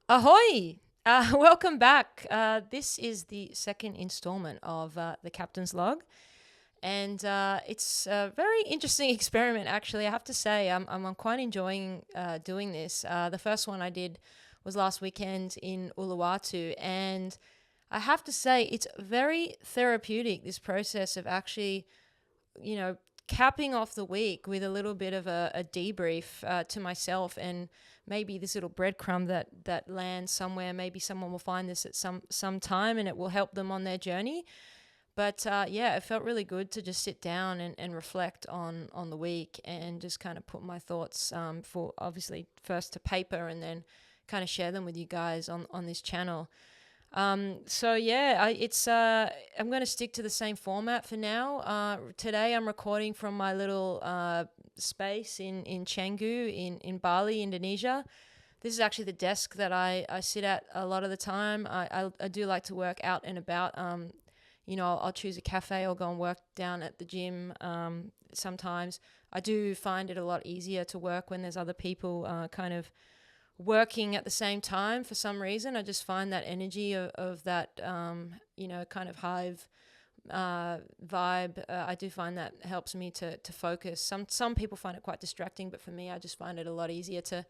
Ahoy! Welcome back. This is the second installment of the Captain's Log, and it's a very interesting experiment, actually. I have to say, I'm quite enjoying doing this. The first one I did was last weekend in Uluwatu, and I have to say, it's very therapeutic, this process of actually capping off the week with a little bit of a debrief to myself, and maybe this little breadcrumb that lands somewhere. Maybe someone will find this at some time and it will help them on their journey. But yeah, it felt really good to just sit down and reflect on the week and just kind of put my thoughts for obviously first to paper and then kind of share them with you guys on this channel. So yeah, I'm going to stick to the same format for now. Today I'm recording from my little space in Canggu in Bali, Indonesia. This is actually the desk that I sit at a lot of the time. I do like to work out and about. I'll choose a cafe or go and work down at the gym. Sometimes I do find it a lot easier to work when there's other people kind of working at the same time for some reason. I just find that energy of that, kind of hive vibe. I do find that helps me to focus. Some people find it quite distracting, but for me, I just find it a lot easier to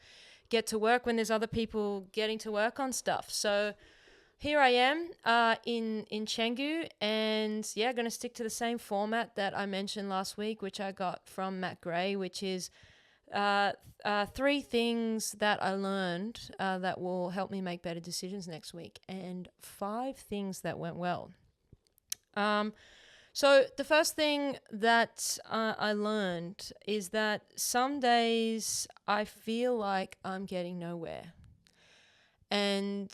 get to work when there's other people getting to work on stuff. So here I am in Chengdu, and yeah, going to stick to the same format that I mentioned last week, which I got from Matt Gray, which is three things that I learned that will help me make better decisions next week, and five things that went well. Um, so the first thing that I learned is that some days I feel like I'm getting nowhere. And,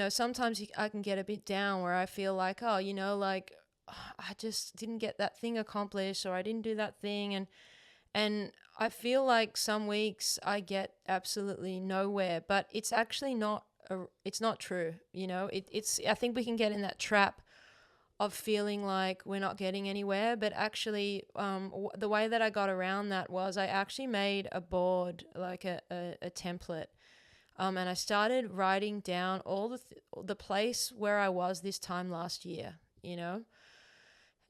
sometimes I can get a bit down where I feel like, oh, I just didn't get that thing accomplished, or I didn't do that thing. And I feel like some weeks I get absolutely nowhere, but it's actually it's not true. I think we can get in that trap of feeling like we're not getting anywhere, but actually, the way that I got around that was I actually made a board, like a template, and I started writing down all the place where I was this time last year.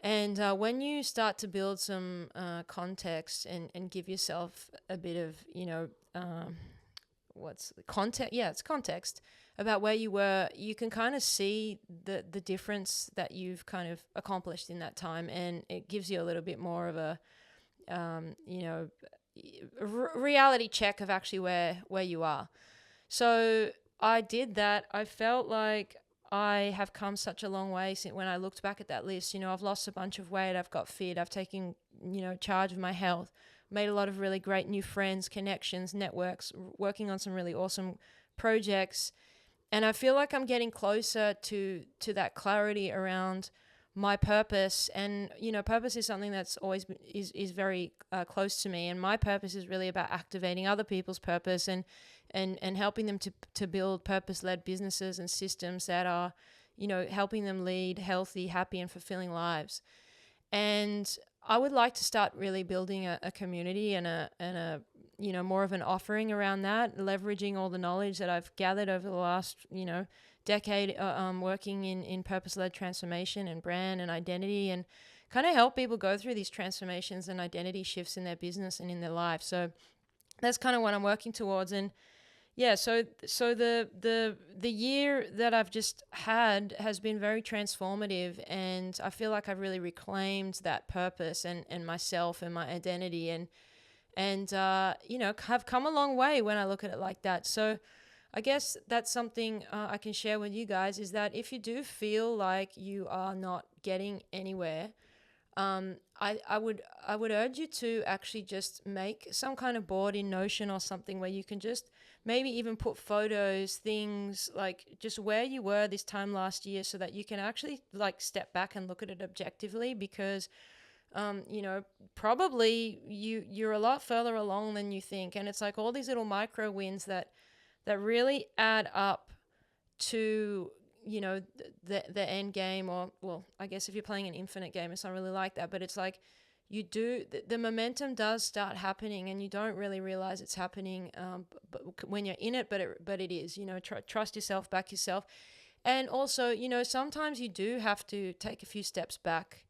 And when you start to build some context and give yourself a bit of, what's the context? Yeah, it's context about where you were. You can kind of see the difference that you've kind of accomplished in that time, and it gives you a little bit more of a, um, you know, reality check of actually where you are. So I did that. I felt like I have come such a long way since when I looked back at that list. I've lost a bunch of weight, I've got fit, I've taken, charge of my health, made a lot of really great new friends, connections, networks, working on some really awesome projects. And I feel like I'm getting closer to that clarity around my purpose. And purpose is something that's always is very close to me, and my purpose is really about activating other people's purpose and helping them to build purpose-led businesses and systems that are helping them lead healthy, happy, and fulfilling lives. And I would like to start really building a community and a more of an offering around that, leveraging all the knowledge that I've gathered over the last decade, working in purpose-led transformation and brand and identity, and kind of help people go through these transformations and identity shifts in their business and in their life. So that's kind of what I'm working towards. And yeah, so the year that I've just had has been very transformative, and I feel like I've really reclaimed that purpose and myself and my identity, and have come a long way when I look at it like that. So I guess that's something I can share with you guys, is that if you do feel like you are not getting anywhere, I would urge you to actually just make some kind of board in Notion or something where you can just maybe even put photos, things like just where you were this time last year, so that you can actually like step back and look at it objectively, because probably you're a lot further along than you think, and it's like all these little micro wins that really add up to the end game. Or, well, I guess if you're playing an infinite game, it's not really like that, but it's like the momentum does start happening, and you don't really realize it's happening but when you're in it, but it is, trust yourself, back yourself. And also, sometimes you do have to take a few steps back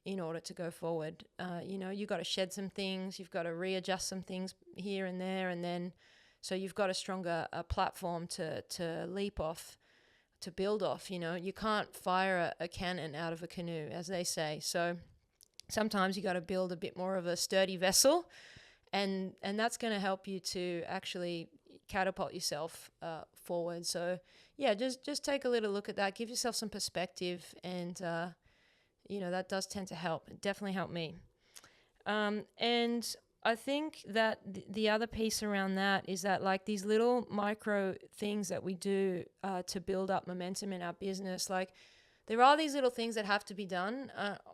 in order to go forward. You got to shed some things, you've got to readjust some things here and there, and then so you've got a stronger platform to leap off, to build off. You can't fire a cannon out of a canoe, as they say. So sometimes you got to build a bit more of a sturdy vessel, and that's going to help you to actually catapult yourself forward. So yeah, just take a little look at that, give yourself some perspective, and that does tend to help. It definitely helped me. And I think that the other piece around that is that, like, these little micro things that we do to build up momentum in our business, like, there are these little things that have to be done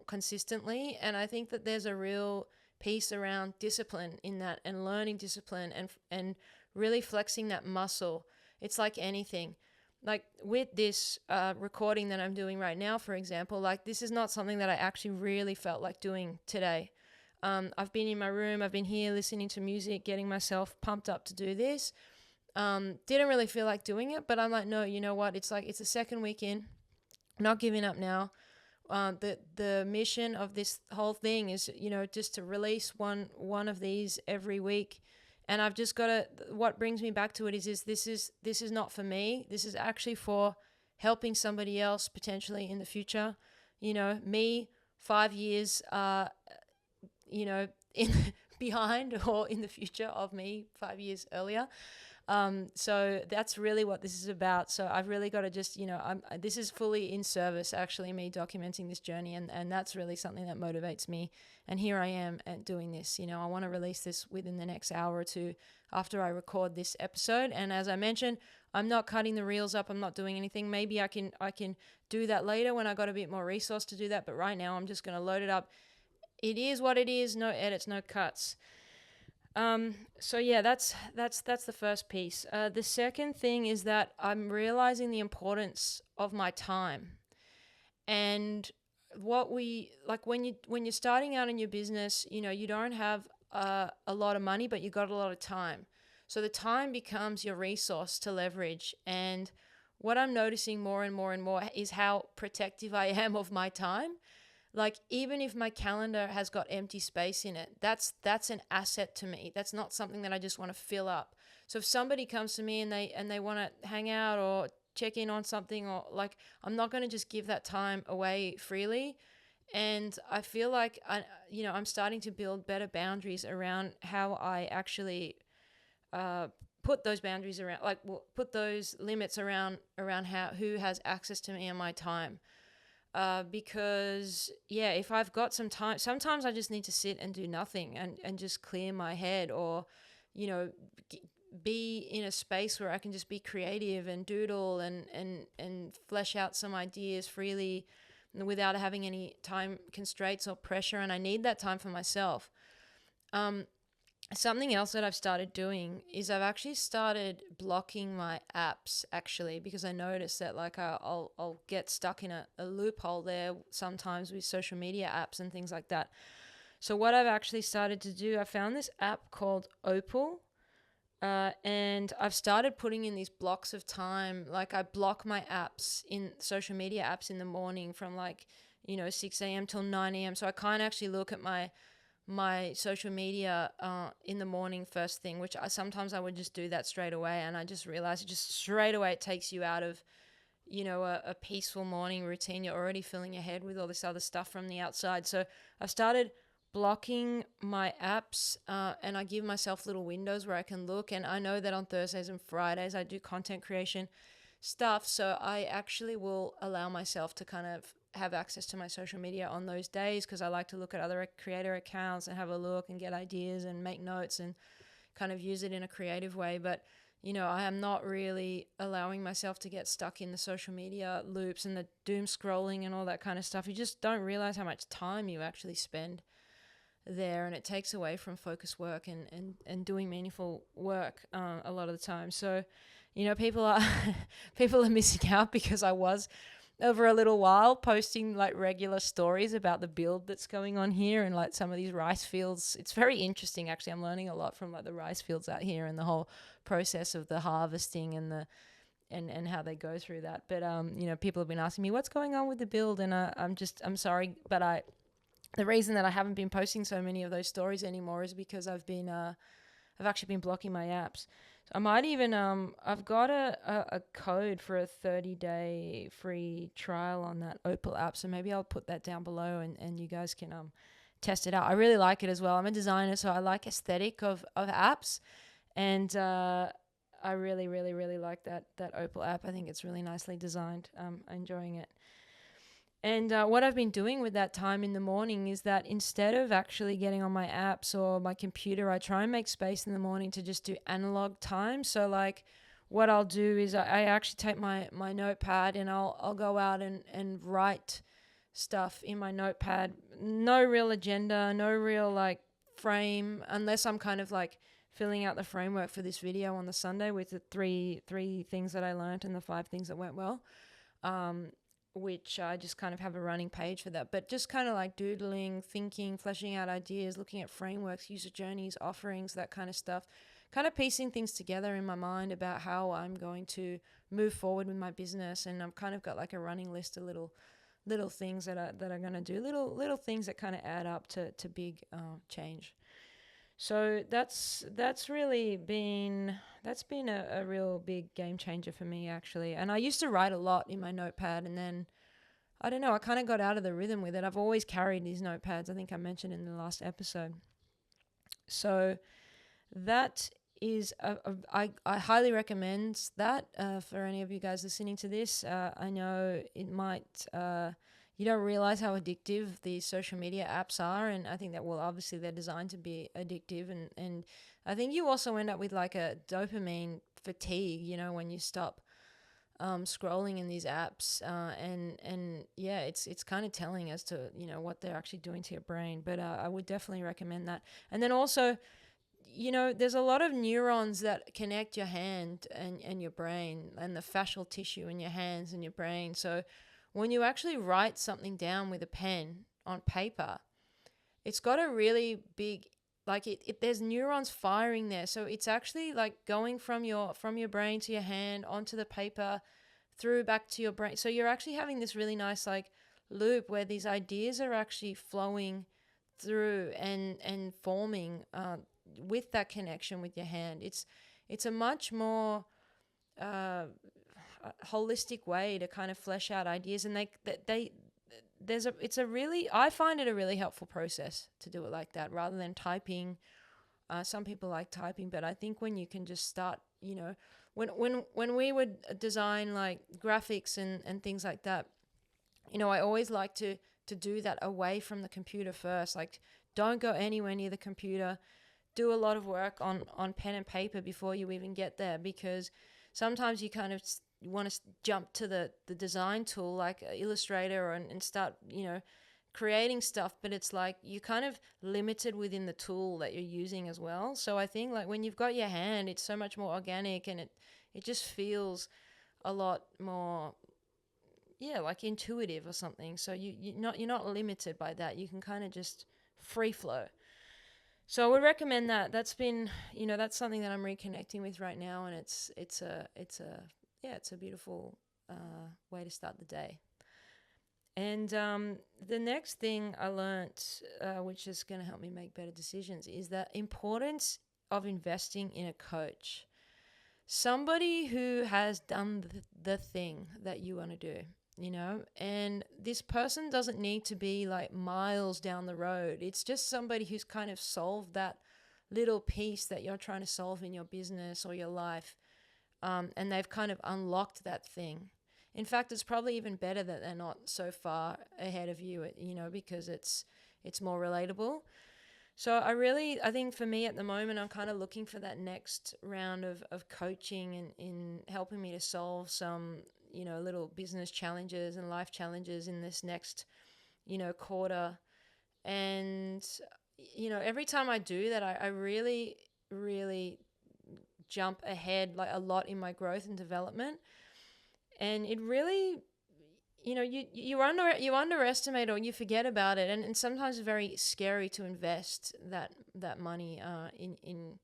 consistently. And I think that there's a real piece around discipline in that, and learning discipline, and really flexing that muscle. It's like anything. Like with this recording that I'm doing right now, for example, like, this is not something that I actually really felt like doing today. I've been in my room, I've been here listening to music, getting myself pumped up to do this. Didn't really feel like doing it, but I'm like, no, you know what? It's like, it's the second week in, not giving up now. The mission of this whole thing is, just to release one of these every week. And I've just got to, what brings me back to it is this is not for me. This is actually for helping somebody else potentially in the future. Me 5 years, in behind, or in the future of me 5 years earlier. So that's really what this is about. So I've really got to just, this is fully in service, actually, me documenting this journey. And that's really something that motivates me. And here I am at doing this. I want to release this within the next hour or two after I record this episode. And as I mentioned, I'm not cutting the reels up. I'm not doing anything. Maybe I can do that later when I got a bit more resource to do that. But right now I'm just going to load it up. It is what it is. No edits, no cuts. So yeah, that's the first piece. The second thing is that I'm realizing the importance of my time. And what when you're starting out in your business, you don't have a lot of money, but you got a lot of time. So the time becomes your resource to leverage. And what I'm noticing more and more and more is how protective I am of my time. Like, even if my calendar has got empty space in it, that's an asset to me. That's not something that I just want to fill up. So if somebody comes to me and they want to hang out or check in on something, or like, I'm not going to just give that time away freely. And I feel like I'm starting to build better boundaries around how I actually put those boundaries around, put those limits around who has access to me and my time. Because if I've got some time, sometimes I just need to sit and do nothing and just clear my head, or, be in a space where I can just be creative and doodle and flesh out some ideas freely without having any time constraints or pressure. And I need that time for myself. Something else that I've started doing is I've actually started blocking my apps, actually, because I noticed that, like, I'll get stuck in a loophole there sometimes with social media apps and things like that. So what I've actually started to do, I found this app called Opal, and I've started putting in these blocks of time. Like, I block my apps, in social media apps, in the morning from 6 a.m. till 9 a.m. So I can't actually look at my social media in the morning first thing, which sometimes I would just do that straight away. And I just realized straight away it takes you out of, a peaceful morning routine. You're already filling your head with all this other stuff from the outside. So I've started blocking my apps, and I give myself little windows where I can look. And I know that on Thursdays and Fridays I do content creation stuff. So I actually will allow myself to kind of have access to my social media on those days, because I like to look at other creator accounts and have a look and get ideas and make notes and kind of use it in a creative way. But, I am not really allowing myself to get stuck in the social media loops and the doom scrolling and all that kind of stuff. You just don't realize how much time you actually spend there, and it takes away from focused work and doing meaningful work a lot of the time. So, people are missing out, because I was over a little while, posting like regular stories about the build that's going on here and like some of these rice fields. It's very interesting, actually. I'm learning a lot from like the rice fields out here and the whole process of the harvesting and the and how they go through that. But people have been asking me what's going on with the build, and I'm sorry, but the reason that I haven't been posting so many of those stories anymore is because I've actually been blocking my apps. So I might even I've got a code for a 30-day free trial on that Opal app. So maybe I'll put that down below and you guys can test it out. I really like it as well. I'm a designer, so I like aesthetic of apps, and I really, really, really like that Opal app. I think it's really nicely designed. I'm enjoying it. And what I've been doing with that time in the morning is that instead of actually getting on my apps or my computer, I try and make space in the morning to just do analog time. So like what I'll do is I actually take my notepad and I'll go out and write stuff in my notepad. No real agenda, no real like frame, unless I'm kind of like filling out the framework for this video on the Sunday with the three things that I learned and the 5 things that went well. Which I just kind of have a running page for that. But just kind of like doodling, thinking, fleshing out ideas, looking at frameworks, user journeys, offerings, that kind of stuff, kind of piecing things together in my mind about how I'm going to move forward with my business. And I've kind of got like a running list of little things that are going to do, little things that kind of add up to big change. So that's really been a real big game changer for me, actually. And I used to write a lot in my notepad, and then I don't know, I kind of got out of the rhythm with it. I've always carried these notepads. I think I mentioned in the last episode. So that is I highly recommend that for any of you guys listening to this. I know it might you don't realize how addictive these social media apps are, and I think that, well, obviously they're designed to be addictive, and I think you also end up with like a dopamine fatigue, when you stop scrolling in these apps, and yeah, it's kind of telling as to what they're actually doing to your brain. But I would definitely recommend that. And then also, there's a lot of neurons that connect your hand and your brain, and the fascial tissue in your hands and your brain. So when you actually write something down with a pen on paper, it's got a really big, like there's neurons firing there. So it's actually like going from your brain to your hand onto the paper, through back to your brain. So you're actually having this really nice like loop where these ideas are actually flowing through and forming with that connection with your hand. It's a much more holistic way to kind of flesh out ideas, and I find it a really helpful process to do it like that rather than typing. Some people like typing, but I think when you can just start, when we would design like graphics and things like that, I always like to do that away from the computer first. Like, don't go anywhere near the computer. Do a lot of work on pen and paper before you even get there, because sometimes you kind of want to jump to the design tool like Illustrator and start, creating stuff, but it's like you're kind of limited within the tool that you're using as well. So I think like when you've got your hand, it's so much more organic, and it just feels a lot more, yeah, like intuitive or something. So you're not limited by that. You can kind of just free flow. So I would recommend that. That's been, that's something that I'm reconnecting with right now, and it's a beautiful way to start the day. And the next thing I learnt, which is going to help me make better decisions, is the importance of investing in a coach. Somebody who has done the thing that you want to do, and this person doesn't need to be like miles down the road. It's just somebody who's kind of solved that little piece that you're trying to solve in your business or your life, and they've kind of unlocked that thing. In fact, it's probably even better that they're not so far ahead of you, because it's more relatable. So I think for me at the moment, I'm kind of looking for that next round of coaching and in helping me to solve some, little business challenges and life challenges in this next, quarter. And, every time I do that, I really, really jump ahead like a lot in my growth and development. And it really, you underestimate or you forget about it, and sometimes it's very scary to invest that money in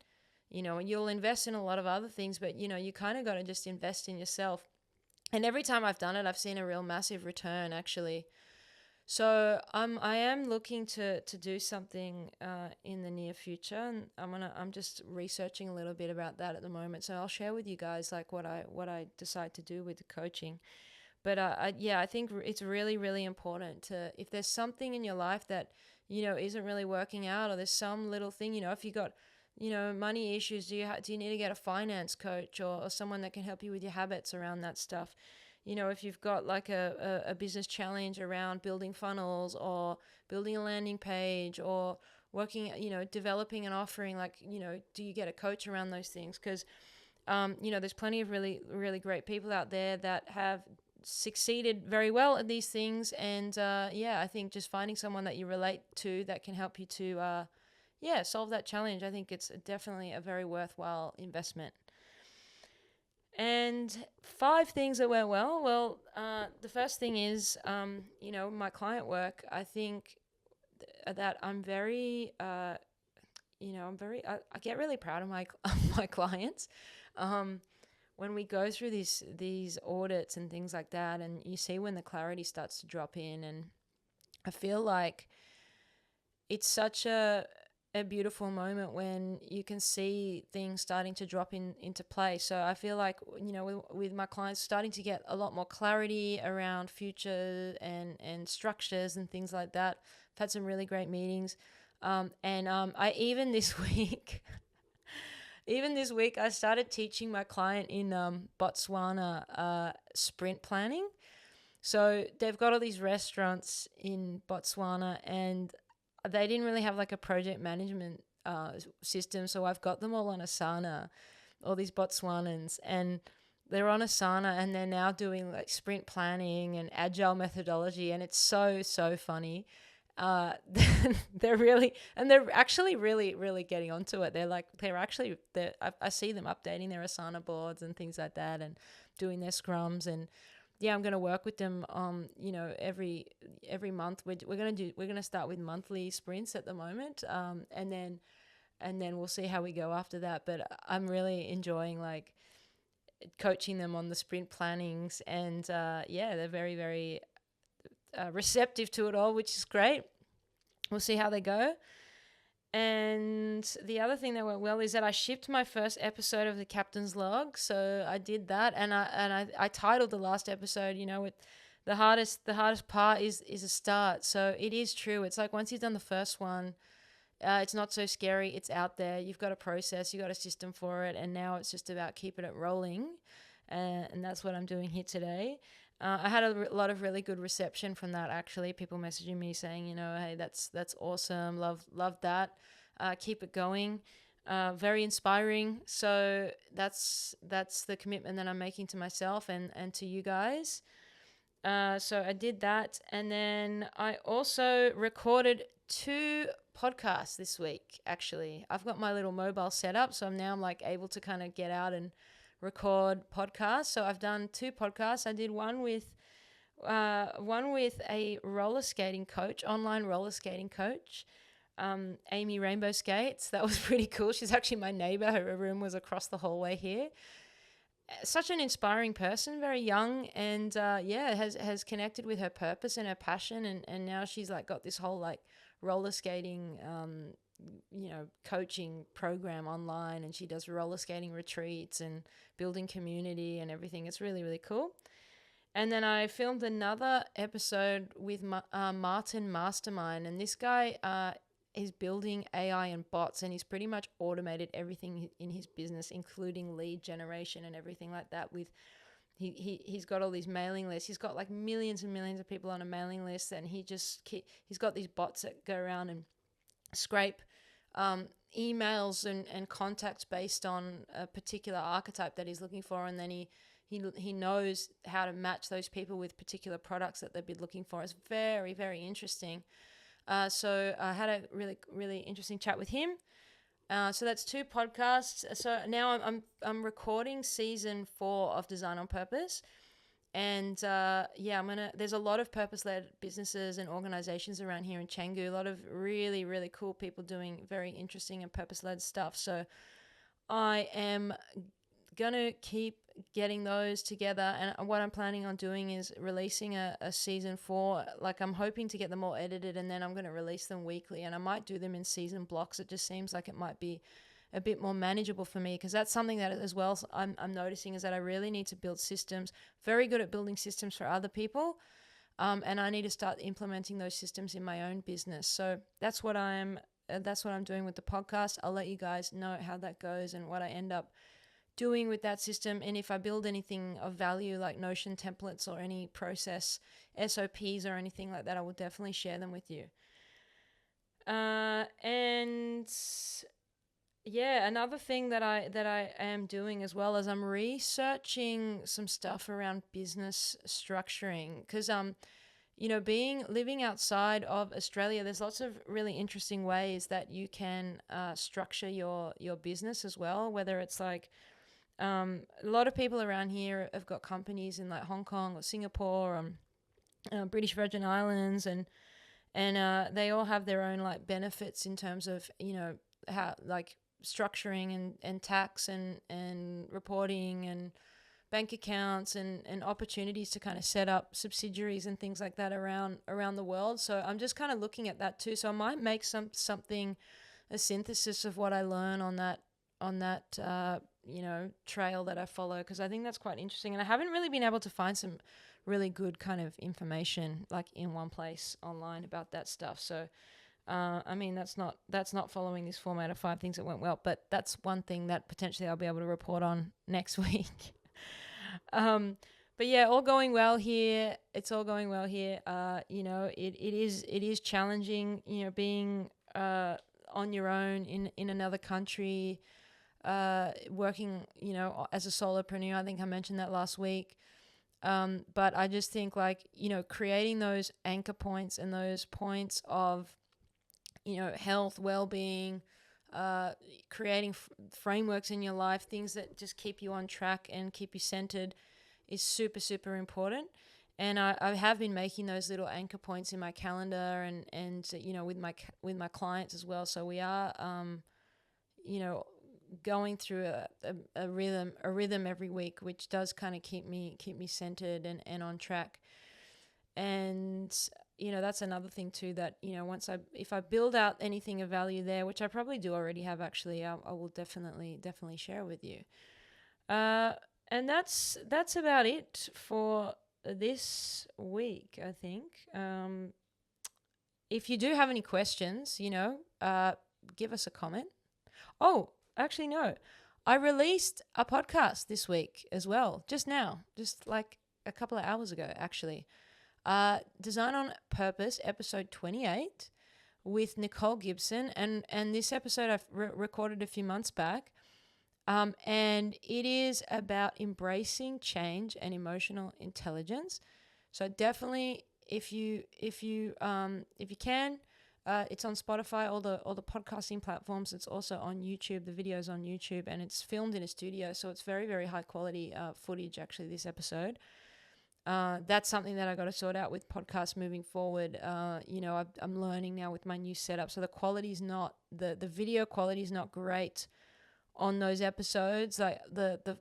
and you'll invest in a lot of other things, but you kind of got to just invest in yourself. And every time I've done it, I've seen a real massive return actually. So I am looking to do something in the near future, and I'm just researching a little bit about that at the moment. So I'll share with you guys like what I decide to do with the coaching. But I think it's really, really important to, if there's something in your life that, isn't really working out, or there's some little thing, if you got, money issues, do you need to get a finance coach, or someone that can help you with your habits around that stuff? If you've got like a business challenge around building funnels or building a landing page or working, developing an offering, like, do you get a coach around those things? Because, there's plenty of really, really great people out there that have succeeded very well at these things. And I think just finding someone that you relate to that can help you to, solve that challenge. I think it's definitely a very worthwhile investment. And 5 things that went well. Well, the first thing is, my client work. I think that I'm very, I get really proud of my my clients. When we go through these audits and things like that, and you see when the clarity starts to drop in, and I feel like it's such a beautiful moment when you can see things starting to drop into place. So I feel like, with my clients starting to get a lot more clarity around future and structures and things like that. I've had some really great meetings. I even this week, I started teaching my client in Botswana sprint planning. So they've got all these restaurants in Botswana, and they didn't really have like a project management system. So I've got them all on Asana, all these Botswanans, and they're on Asana, and they're now doing like sprint planning and agile methodology. And it's so, so funny. They're actually really, really getting onto it. I see them updating their Asana boards and things like that, and doing their scrums. And yeah, I'm going to work with them every month. We're going to start with monthly sprints at the moment, and then we'll see how we go after that. But I'm really enjoying like coaching them on the sprint plannings, and they're very, very receptive to it all, which is great. We'll see how they go. And the other thing that went well is that I shipped my first episode of the Captain's Log. So I did that, and I titled the last episode, with the hardest part is a start. So it is true. It's like once you've done the first one, it's not so scary. It's out there. You've got a process. You've got a system for it, and now it's just about keeping it rolling. And that's what I'm doing here today. I had a lot of really good reception from that, actually. People messaging me saying, hey, that's awesome. Love that. Keep it going. Very inspiring. So that's the commitment that I'm making to myself and to you guys. So I did that. And then I also recorded 2 podcasts this week, actually. I've got my little mobile set up, so I'm like able to kind of get out and record podcasts. So I've done 2 podcasts. I did one with a roller skating coach, online roller skating coach, Amy Rainbow Skates. That was pretty cool. She's actually my neighbor. Her room was across the hallway here. Such an inspiring person, very young, and has connected with her purpose and her passion, and now she's like got this whole like roller skating coaching program online, and she does roller skating retreats and building community and everything. It's really, really cool. And then I filmed another episode with Martin Mastermind, and this guy is building AI and bots, and he's pretty much automated everything in his business, including lead generation and everything like that. He's got all these mailing lists. He's got like millions and millions of people on a mailing list, and he's got these bots that go around and scrape emails and contacts based on a particular archetype that he's looking for, and then he knows how to match those people with particular products that they've been looking for. It's very, very interesting. So I had a really, really interesting chat with him. So that's 2 podcasts. So now I'm recording season 4 of Design on Purpose, And there's a lot of purpose-led businesses and organizations around here in Canggu, a lot of really, really cool people doing very interesting and purpose-led stuff. So I am going to keep getting those together. And what I'm planning on doing is releasing a season 4. Like, I'm hoping to get them all edited, and then I'm going to release them weekly. And I might do them in season blocks. It just seems like it might be a bit more manageable for me, because that's something that as well I'm noticing is that I really need to build systems. Very good at building systems for other people. And I need to start implementing those systems in my own business. So that's what I'm doing with the podcast. I'll let you guys know how that goes and what I end up doing with that system. And if I build anything of value like Notion templates or any process SOPs or anything like that, I will definitely share them with you. Another thing that I am doing as well is I'm researching some stuff around business structuring, because living outside of Australia, there's lots of really interesting ways that you can structure your business as well. Whether it's like a lot of people around here have got companies in like Hong Kong or Singapore, British Virgin Islands, and they all have their own like benefits in terms of how like structuring and tax and reporting and bank accounts and opportunities to kind of set up subsidiaries and things like that around the world. So I'm just kind of looking at that too. So I might make a synthesis of what I learn on that trail that I follow, because I think that's quite interesting. And I haven't really been able to find some really good kind of information like in one place online about that stuff. So that's not following this format of 5 things that went well, but that's one thing that potentially I'll be able to report on next week. But yeah, all going well here. It's all going well here. It is challenging, being on your own in another country, working, as a solopreneur. I think I mentioned that last week. But I just think creating those anchor points and those points of health, well-being, creating frameworks in your life, things that just keep you on track and keep you centered, is super, super important. And I have been making those little anchor points in my calendar and with my clients as well. So we are, going through a rhythm every week, which does kind of keep me centered and on track. And that's another thing too, that if I build out anything of value there, which I probably do already have actually, I will definitely share with you. And that's about it for this week, I think. If you do have any questions, give us a comment. Oh, actually no, I released a podcast this week as well, just like a couple of hours ago actually. Design on Purpose, episode 28, with Nicole Gibson, and this episode I've recorded a few months back, and it is about embracing change and emotional intelligence. So definitely, if you can, it's on Spotify, all the podcasting platforms. It's also on YouTube. The video's on YouTube, and it's filmed in a studio, so it's very, very high quality footage. Actually, this episode. That's something that I got to sort out with podcasts moving forward. I'm learning now with my new setup. So the quality's not, the video quality is not great on those episodes, like the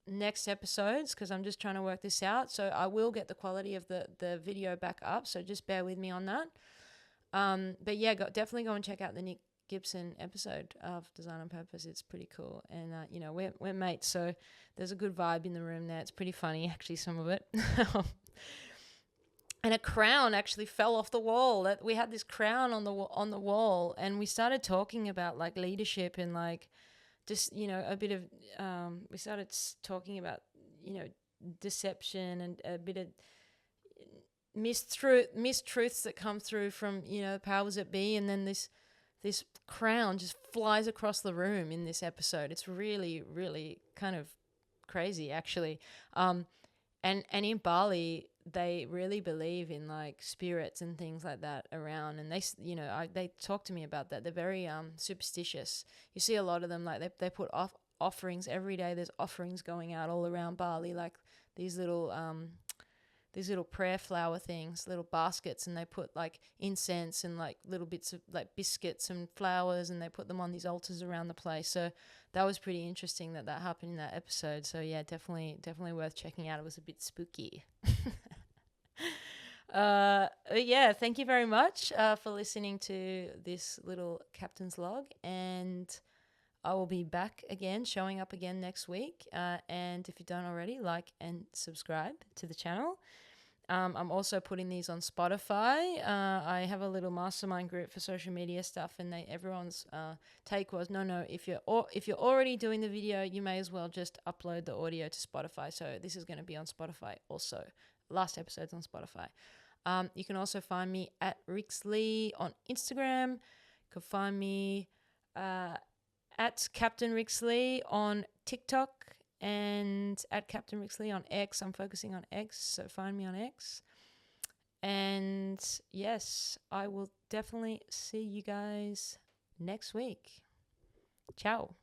next episodes, because I'm just trying to work this out. So I will get the quality of the video back up. So just bear with me on that. But yeah, definitely go and check out the Nick Gibson episode of Design on Purpose. It's pretty cool. And, we're mates, so there's a good vibe in the room there. It's pretty funny, actually, some of it. And a crown actually fell off the wall. We had this crown on the wall, and we started talking about like leadership and like just, a bit of, we started talking about, deception and a bit of mistruths that come through from, the powers that be. And then this crown just flies across the room in this episode. It's really, really kind of crazy, actually. And in Bali, they really believe in like spirits and things like that around. And they talk to me about that. They're very superstitious. You see a lot of them, like they put offerings every day. There's offerings going out all around Bali. Like these little prayer flower things, little baskets, and they put like incense and like little bits of like biscuits and flowers, and they put them on these altars around the place. So that was pretty interesting that happened in that episode. So yeah, definitely worth checking out. It was a bit spooky. Yeah, thank you very much for listening to this little captain's log, and I will be back again, showing up again next week. And if you don't already, like and subscribe to the channel. I'm also putting these on Spotify. I have a little mastermind group for social media stuff, and everyone's take was, no, if you're already doing the video, you may as well just upload the audio to Spotify. So this is going to be on Spotify also. Last episode's on Spotify. You can also find me at Rixley on Instagram. You can find me at Captain Rixley on TikTok, and at Captain Rixley on X. I'm focusing on X, so find me on X. And yes, I will definitely see you guys next week. Ciao.